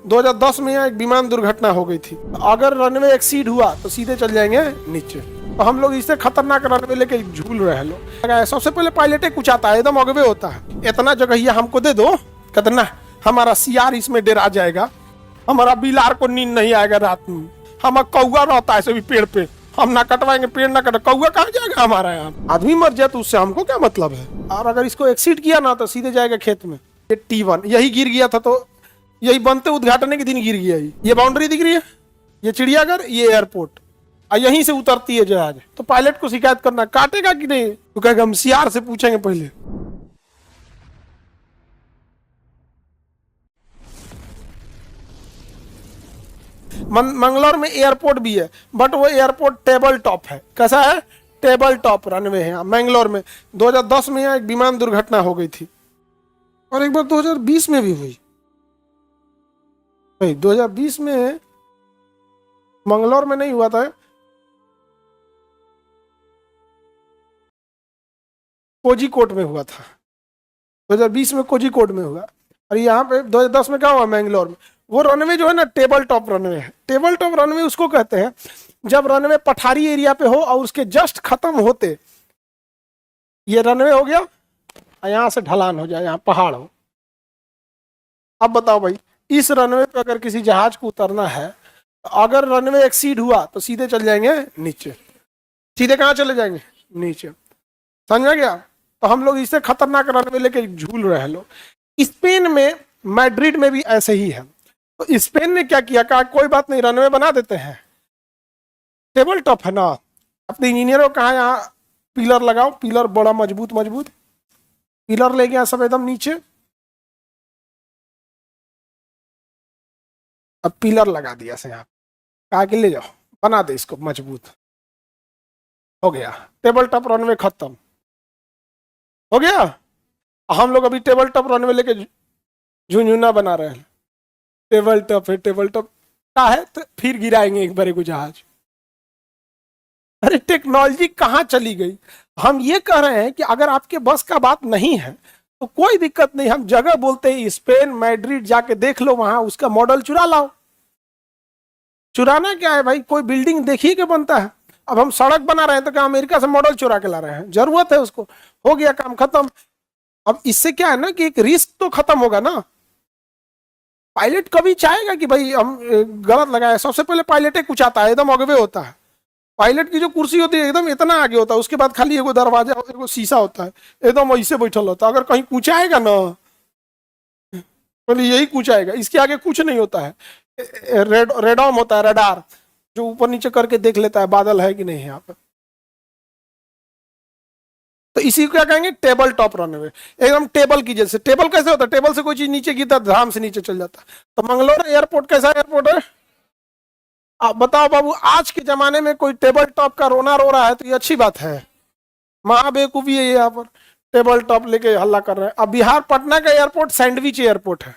2010 में यहाँ एक विमान दुर्घटना हो गई थी। अगर रनवे एक्सीड हुआ तो सीधे चल जाएंगे नीचे। तो हम लोग इससे खतरनाक रनवे लेके झूल रहे हैं लोग। सबसे पहले पायलट कुछ आता है, एकदम अगवे होता है। इतना जगह ये हमको दे दो, कहते ना हमारा सीआर इसमें डेरा जाएगा, हमारा बिलार को नींद नहीं आएगा रात में, हमारा कौआ रहता है सभी पेड़ पे, हम ना कटवाएंगे पेड़ ना कट, कौआ कहाँ जाएगा हमारा यहाँ। आदमी मर जाए तो उससे हमको क्या मतलब है। और अगर इसको एक्सीड किया ना तो सीधे जाएगा खेत में। ये T1 यही गिर गया था, तो यही बनते उद्घाटन के दिन गिर गया। ये बाउंड्री दिख रही है, ये चिड़ियाघर, ये एयरपोर्ट, और यहीं से उतरती है जहाज। तो पायलट को शिकायत करना, काटेगा कि नहीं, तो कहेगा हम सीआर से पूछेंगे पहले। मंगलौर में एयरपोर्ट भी है, बट वो एयरपोर्ट टेबल टॉप है। कैसा है? टेबल टॉप रनवे है। मंगलौर में 2010 में यहाँ एक विमान दुर्घटना हो गई थी, और एक बार 2020 में भी हुई। 2020 में मंगलौर में नहीं हुआ था, कोझिकोड में हुआ था। 2020 में कोझिकोड में हुआ, और यहाँ पे 2010 में क्या हुआ? मैंगलोर में। वो रनवे जो है ना, टेबल टॉप रनवे है। टेबल टॉप रनवे उसको कहते हैं जब रनवे पठारी एरिया पे हो और उसके जस्ट खत्म होते ये रनवे हो गया, और यहाँ से ढलान हो जाए, यहाँ पहाड़ हो। अब बताओ भाई, इस रनवे पे अगर किसी जहाज को उतरना है, अगर रनवे एक्सीड हुआ तो सीधे चल जाएंगे नीचे। सीधे कहाँ चले जाएंगे? नीचे। समझ गया? तो हम लोग इससे खतरनाक रनवे लेके झूल रहे हैं लोग। स्पेन में, मैड्रिड में भी ऐसे ही है। तो स्पेन ने क्या किया, कहा कोई बात नहीं, रनवे बना देते हैं, टेबल टॉप है ना। अपने इंजीनियरों कहा यहाँ पिलर लगाओ, पिलर बड़ा मजबूत मजबूत पिलर ले गया सब एकदम नीचे। अब पिलर लगा दिया से यहाँ, कहा कि ले जाओ बना दे इसको मजबूत। हो गया टेबल टॉप रनवे खत्म हो गया। हम लोग अभी टेबल टॉप रनवे लेके झुंझुना बना रहे हैं। टेबल टॉप है, टेबल टॉप का है, तो फिर गिराएंगे एक बार को जहाज। अरे टेक्नोलॉजी कहाँ चली गई। हम ये कह रहे हैं कि अगर आपके बस का बात नहीं है तो कोई दिक्कत नहीं, हम जगह बोलते हैं स्पेन, मैड्रिड, जाके देख लो, वहां उसका मॉडल चुरा लाओ। चुराना क्या है भाई, कोई बिल्डिंग देखिए के बनता है। अब हम सड़क बना रहे हैं तो क्या अमेरिका से मॉडल चुरा के ला रहे हैं? जरूरत है उसको, हो गया काम खत्म। अब इससे क्या है ना कि एक रिस्क तो खत्म होगा ना। पायलट कभी चाहेगा कि भाई हम गलत लगाए? सबसे पहले पायलट कुछ आता है, एकदम अगवे होता है। पायलट की जो कुर्सी होती है एकदम इतना आगे होता है, उसके बाद खाली एगो दरवाजा, एगो शीशा होता है, एकदम ऐसे बैठल होता है। अगर कहीं कुछ आएगा ना, पहले यही कुछ आएगा, इसके आगे कुछ नहीं होता है। रेडॉम होता है, रडार, जो ऊपर नीचे करके देख लेता है बादल है कि नहीं है यहाँ पे। तो इसी को क्या कहेंगे? Table top runway. एकदम टेबल की जैसे। टेबल कैसे होता है? टेबल से कोई चीज नीचे गिरता है, धाम से नीचे चल जाता है। तो मंगलौर एयरपोर्ट कैसा एयरपोर्ट है? आप बताओ बाबू, आज के जमाने में कोई टेबल टॉप का रोना रो रहा है तो ये अच्छी बात है? महाबेवकूफी है ये। यहाँ पर टेबल टॉप लेके हल्ला कर रहे हैं। अब बिहार पटना का एयरपोर्ट सैंडविच एयरपोर्ट है।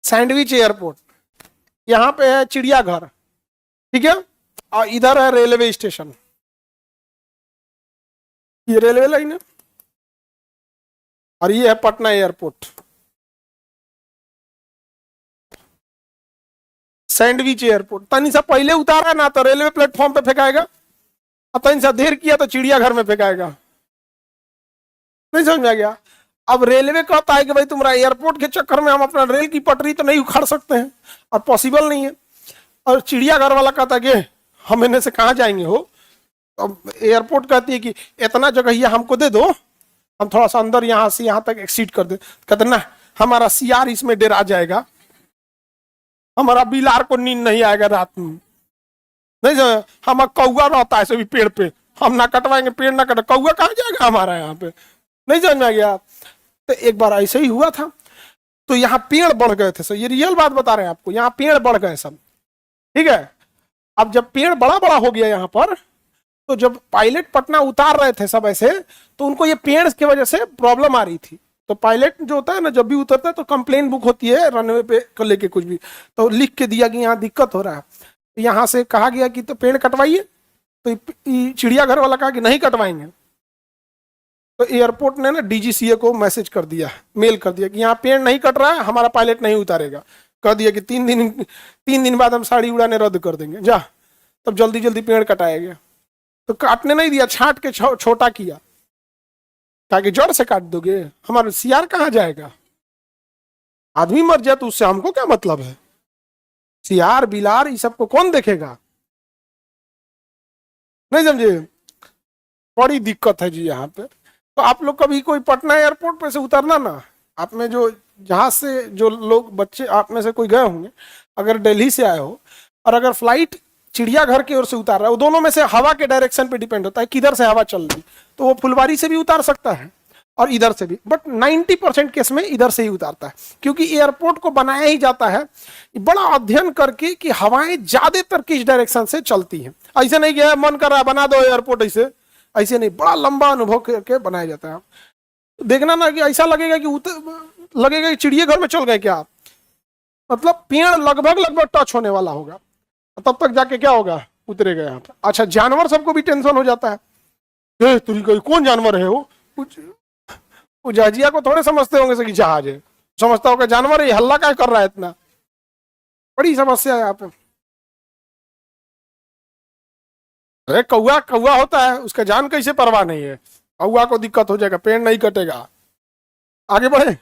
Sandwich airport. यहाँ पे है चिड़ियाघर, ठीक है, और इधर है रेलवे स्टेशन। ये रेलवे लाइन है, और ये है पटना एयरपोर्ट। Sandwich airport. तनी सा पहले उतारा ना तो रेलवे प्लेटफॉर्म पे फेंकाएगा, और तनी सा देर किया तो चिड़ियाघर में फेंकाएगा। नहीं समझ में आ गया? अब रेलवे कहता है कि भाई तुम्हारा एयरपोर्ट के चक्कर में हम अपना रेल की पटरी तो नहीं उखाड़ सकते हैं, और पॉसिबल नहीं है। और चिड़ियाघर वाला कहता है कि हम इन्हें से कहाँ जाएंगे हो। अब एयरपोर्ट कहती है कि इतना जगह ये हमको दे दो, हम थोड़ा सा अंदर यहाँ से यहाँ तक एक्सीड कर दे। कहते ना हमारा सीआर इसमें डेरा जाएगा, हमारा बिलार को नींद नहीं आएगा रात में। नहीं समझ, हमारा कौआ रहता है सभी पेड़ पे, हम ना कटवाएंगे पेड़ ना कट, कौआ कहाँ जाएगा हमारा यहाँ पे। नहीं समझ में आ गया? तो एक बार ऐसे ही हुआ था, तो यहाँ पेड़ बढ़ गए थे। सर ये रियल बात बता रहे हैं आपको, यहाँ पेड़ बढ़ गए सब, ठीक है। अब जब पेड़ बड़ा बड़ा हो गया यहाँ पर, तो जब पायलट पटना उतार रहे थे सब ऐसे, तो उनको ये पेड़ की वजह से प्रॉब्लम आ रही थी। तो पायलट जो होता है ना, जब भी उतरता है तो कंप्लेन बुक होती है रनवे पे को लेके, कुछ भी तो लिख के दिया कि यहाँ दिक्कत हो रहा है। यहाँ से कहा गया कि तो पेड़ कटवाइए, तो चिड़ियाघर वाला कहा कि नहीं कटवाएंगे। तो एयरपोर्ट ने ना डीजीसीए को मैसेज कर दिया, मेल कर दिया कि यहाँ पेड़ नहीं कट रहा है, हमारा पायलट नहीं उतारेगा। कह दिया कि 3 दिन बाद हम साड़ी उड़ाने रद्द कर देंगे, जा। तब जल्दी जल्दी पेड़ कटाया गया। तो काटने नहीं दिया, छांट के छोटा किया, ताकि जड़ से काट दोगे, हमारा सियार कहाँ जाएगा? आदमी मर जाए तो उससे हमको क्या मतलब है? सियार बिलार ये सबको कौन देखेगा? नहीं समझे? बड़ी दिक्कत है जी यहाँ पे। तो आप लोग कभी कोई पटना एयरपोर्ट पे से उतरना ना, आप में जो जहाज से जो लोग बच्चे आप में से कोई गए होंगे, अगर दिल्ली से आए हो और अगर फ्लाइट चिड़ियाघर की ओर से उतार रहा है, वो दोनों में से हवा के डायरेक्शन पे डिपेंड होता है किधर से हवा चल रही, तो वो फुलवारी से भी उतार सकता है और इधर से भी, बट 90% केस में इधर से ही उतारता है, क्योंकि एयरपोर्ट को बनाया ही जाता है बड़ा अध्ययन करके कि हवाएं ज्यादातर किस डायरेक्शन से चलती हैं। ऐसे नहीं कि मन कर रहा है बना दो एयरपोर्ट, ऐसे नहीं, बड़ा लंबा अनुभव करके बनाया जाता है। देखना ना कि ऐसा लगेगा कि चिड़ियाघर में चल गए क्या आप, मतलब पेड़ लगभग लगभग टच होने वाला होगा, तब तक जाके क्या होगा, उतरेगा यहाँ पर। अच्छा, जानवर सबको भी टेंशन हो जाता है, कौन जानवर है वो जहाजिया को थोड़े समझते होंगे कि जहाज है, समझता होगा जानवर है, हल्ला क्या कर रहा है इतना। बड़ी समस्या है यहाँ पे। अरे कौआ कौआ होता है, उसका जान कैसे परवाह नहीं है, कौआ को दिक्कत हो जाएगा, पेड़ नहीं कटेगा। आगे बढ़े।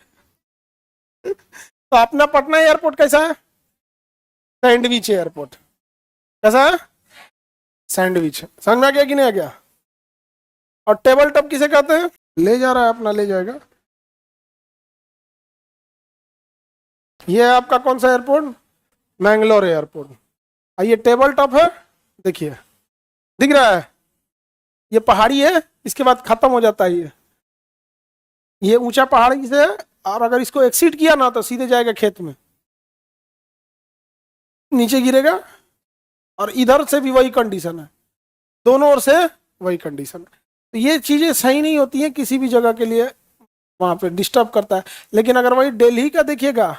तो अपना पटना एयरपोर्ट कैसा है? Sandwich airport. कैसा है? सैंडविच। समझ में आ गया कि नहीं आ गया? और टेबल टॉप किसे कहते हैं? ले जा रहा है अपना, ले जाएगा। ये है आपका कौन सा एयरपोर्ट? मैंगलोर एयरपोर्ट। ये टेबल टॉप है, देखिए दिख रहा है, ये पहाड़ी है, इसके बाद खत्म हो जाता है ये ऊंचा पहाड़ी से, और अगर इसको एक्सीड किया ना तो सीधे जाएगा खेत में, नीचे गिरेगा। और इधर से भी वही कंडीशन है, दोनों ओर से वही कंडीशन है। तो ये चीजें सही नहीं होती हैं किसी भी जगह के लिए, वहां पे डिस्टर्ब करता है। लेकिन अगर वही दिल्ली का देखिएगा,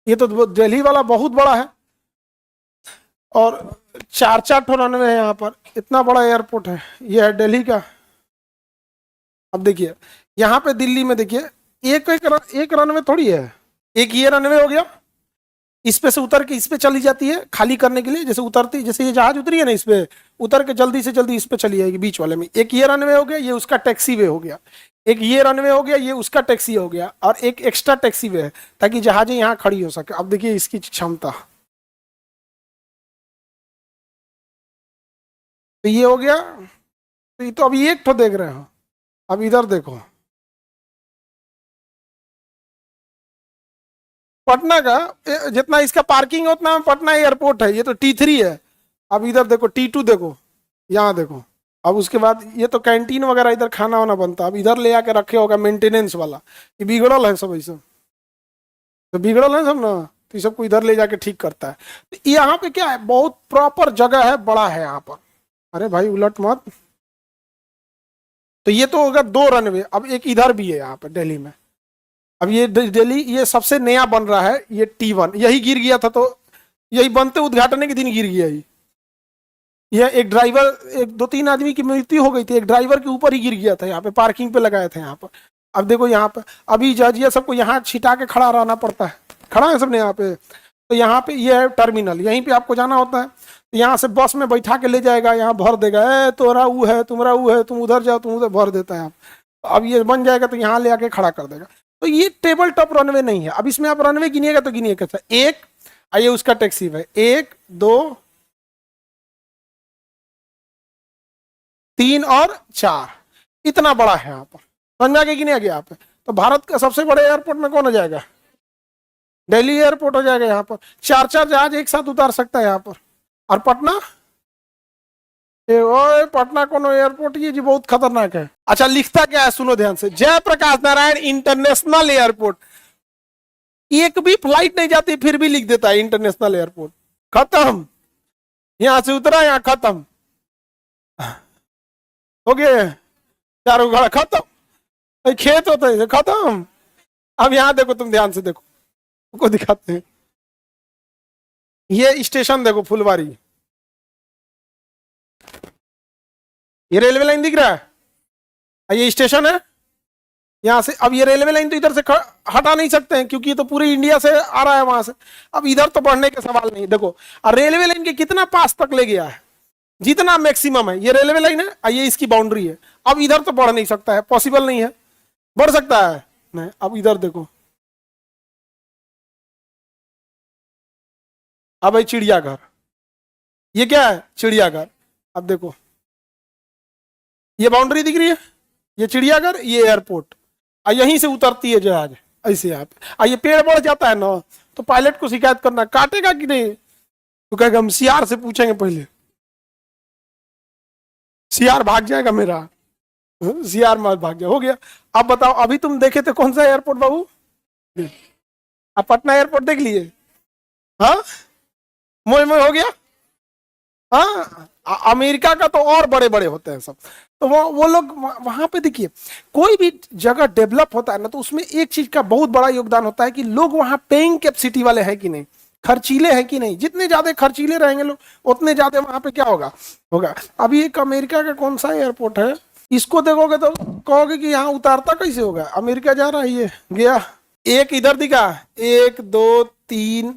ये तो दिल्ली वाला बहुत बड़ा है और 4-4 ठो रनवे है यहाँ पर, इतना बड़ा एयरपोर्ट है। ये है दिल्ली का। अब देखिए यहाँ पे दिल्ली में देखिए एक रनवे थोड़ी है, एक ये रनवे हो गया, इस पे से उतर के इस पे चली जाती है खाली करने के लिए, जैसे उतरती, जैसे ये जहाज उतरी है ना, इस पे उतर के जल्दी से जल्दी इस पे चली जाएगी बीच वाले में। एक ये रनवे हो गया, ये उसका टैक्सी वे हो गया, एक ये रनवे हो गया, ये उसका टैक्सी हो गया, और एक एक्स्ट्रा टैक्सी वे है ताकि जहाजें यहाँ खड़ी हो सके। अब देखिए इसकी क्षमता, तो ये हो गया। तो ये तो अभी एक तो देख रहे हो, अब इधर देखो पटना का जितना इसका पार्किंग है उतना पटना एयरपोर्ट है, ये तो T3 है। अब इधर देखो T2 देखो, यहाँ देखो। अब उसके बाद ये तो कैंटीन वगैरह, इधर खाना वाना बनता है। अब इधर ले आके रखे होगा मेंटेनेंस वाला, ये बिगड़ल है सब, ऐसा तो बिगड़ल है सब ना, तो ये सबको इधर ले जाके ठीक करता है। तो यहाँ पे क्या है, बहुत प्रॉपर जगह है, बड़ा है यहाँ पर। अरे भाई उलट मत। तो ये तो होगा 2 रनवे। अब एक इधर भी है यहाँ पर दिल्ली में। अब ये दिल्ली ये सबसे नया बन रहा है, ये T1, यही गिर गया था, तो यही बनते उद्घाटन के दिन गिर गया ही। यह एक ड्राइवर, 2-3 आदमी की मृत्यु हो गई थी, एक ड्राइवर के ऊपर ही गिर गया था, यहाँ पे पार्किंग पे लगाए थे यहाँ पर। अब देखो यहाँ पे अभी जजिया सबको यहाँ छिटा के खड़ा रहना पड़ता है, खड़ा है सबने यहाँ पे। तो यहाँ पे ये है टर्मिनल, यहीं पे आपको जाना होता है। तो यहाँ से बस में बैठा के ले जाएगा, यहाँ भर देगा, तोरा वो है, तुम्हारा वो है, तुम उधर जाओ, तुम उधर भर देता है। अब ये बन जाएगा तो यहाँ ले आके खड़ा कर देगा। तो ये टेबल टॉप रनवे नहीं है। अब इसमें आप रनवे गिनिएगा तो गिनिए कैसा, एक, आइए उसका टैक्सी है 1 2 3 और 4, इतना बड़ा है यहाँ पर। समझ में आ गया कि नहीं आ गया यहाँ पे? तो भारत का सबसे बड़े एयरपोर्ट में कौन हो जाएगा? दिल्ली एयरपोर्ट हो जाएगा। यहाँ पर 4-4 जहाज एक साथ उतार सकता है यहाँ पर। और पटना, ओए पटना कोनो एयरपोर्ट ये जी बहुत खतरनाक है। अच्छा लिखता क्या है सुनो ध्यान से, जयप्रकाश नारायण इंटरनेशनल एयरपोर्ट। एक भी फ्लाइट नहीं जाती फिर भी लिख देता है इंटरनेशनल एयरपोर्ट। खत्म, यहां से उतरा यहाँ खत्म हो गया, चारों घड़ा खत्म, खेत होता है खत्म। अब यहाँ देखो, तुम ध्यान से देखो, को दिखाते हैं। ये स्टेशन देखो फुलवारी, ये रेलवे लाइन दिख रहा है, ये स्टेशन है, यहाँ से। अब ये रेलवे लाइन तो इधर से हटा नहीं सकते हैं क्योंकि ये तो पूरे इंडिया से आ रहा है वहां से। अब इधर तो बढ़ने के सवाल नहीं। देखो रेलवे लाइन के कितना पास तक ले गया है, जितना मैक्सिमम है। ये रेलवे लाइन है, ये इसकी बाउंड्री है। अब इधर तो बढ़ नहीं सकता है, पॉसिबल नहीं है। बढ़ सकता है नहीं। अब इधर देखो, अब भाई चिड़ियाघर, ये क्या है? चिड़ियाघर। अब देखो ये बाउंड्री दिख रही है, ये चिड़ियाघर, ये एयरपोर्ट। यहीं से उतरती है जहाज ऐसे यहाँ पे। ये पेड़ बढ़ जाता है ना, तो पायलट को शिकायत करना, काटेगा कि नहीं? तो कहेगा हम सीआर से पूछेंगे पहले, सीआर भाग जाएगा मेरा। सीआर मत भाग जाए, हो गया। अब बताओ, अभी तुम देखे थे कौन सा एयरपोर्ट बाबू? आप पटना एयरपोर्ट देख लिए? हाँ, मोए मोए हो गया। हाँ, अमेरिका का तो और बड़े बड़े होते हैं सब। तो वो लोग वहां पे देखिए, कोई भी जगह डेवलप होता है ना, तो उसमें एक चीज का बहुत बड़ा योगदान होता है कि लोग वहां पेइंग कैपेसिटी वाले हैं कि नहीं, खर्चीले हैं कि नहीं। जितने ज्यादा खर्चीले रहेंगे लोग, उतने ज्यादा वहां पे क्या होगा होगा। अभी एक अमेरिका का कौन सा एयरपोर्ट है, इसको देखोगे तो कहोगे कि यहाँ उतारता कैसे होगा, अमेरिका जा रहा है ये गया। एक इधर दिखा, 1 2 3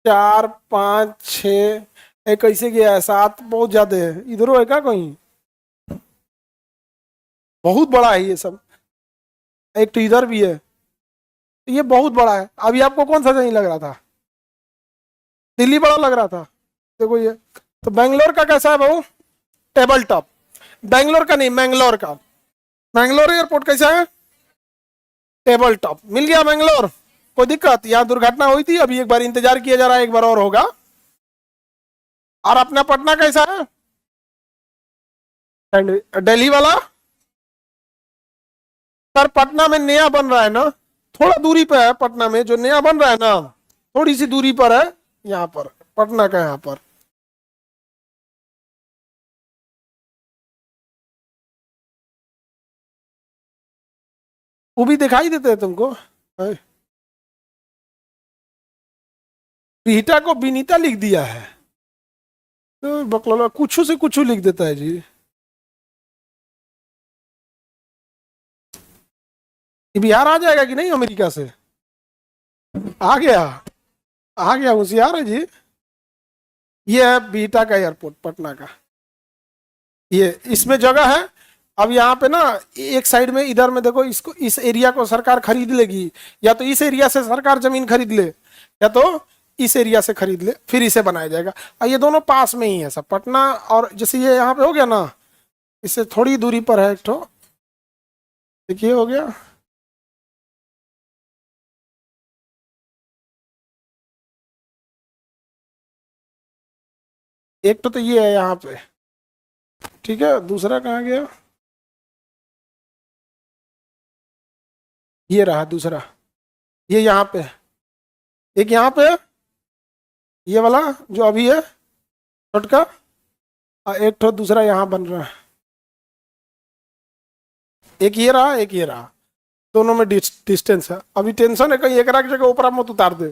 4 5 6, कैसे गया है? 7 बहुत ज्यादा है। इधर है क्या कहीं? बहुत बड़ा है ये सब। एक तो इधर भी है, ये बहुत बड़ा है। अभी आपको कौन सा नहीं लग रहा था? दिल्ली बड़ा लग रहा था। देखो ये तो बेंगलोर का कैसा है भाऊ? Table top. बेंगलोर का नहीं, मैंगलोर का। मैंगलोर एयरपोर्ट कैसा है? Table top. मिल गया मैंगलोर, कोई दिक्कत? यहाँ दुर्घटना हुई थी, अभी एक बार इंतजार किया जा रहा है, एक बार और होगा। और अपना पटना कैसा है? दिल्ली वाला। सर पटना में नया बन रहा है ना, थोड़ा दूरी पे है। पटना में जो नया बन रहा है ना, थोड़ी सी दूरी पर है। यहाँ पर पटना का, यहाँ पर वो भी दिखाई देते हैं तुमको? बीटा को बिनीता लिख दिया है तो बकलोला कुछ से कुछ लिख देता है जी। ये बिहार आ जाएगा कि नहीं अमेरिका से? आ गया, आ गया, होशियार है जी। ये है बीटा का एयरपोर्ट पटना का। ये इसमें जगह है। अब यहाँ पे ना एक साइड में इधर में देखो, इसको, इस एरिया को सरकार खरीद लेगी। या तो इस एरिया से सरकार जमीन खरीद ले, या तो इस एरिया से खरीद ले, फिर इसे बनाया जाएगा। और ये दोनों पास में ही है सब, पटना और जैसे ये यहाँ पे हो गया ना, इससे थोड़ी दूरी पर है एक ठो। देखिए हो गया। एक तो ये है यहाँ पे, ठीक है। दूसरा कहाँ गया? ये रहा दूसरा, ये यहाँ पे। एक यहाँ पे, ये वाला जो अभी है छोटका। और एक ठो दूसरा यहाँ बन रहा है। एक ये रहा, एक ये रहा। दोनों में डिस्टेंस है। अभी टेंशन है कहीं एक जगह ऊपर मत उतार दे।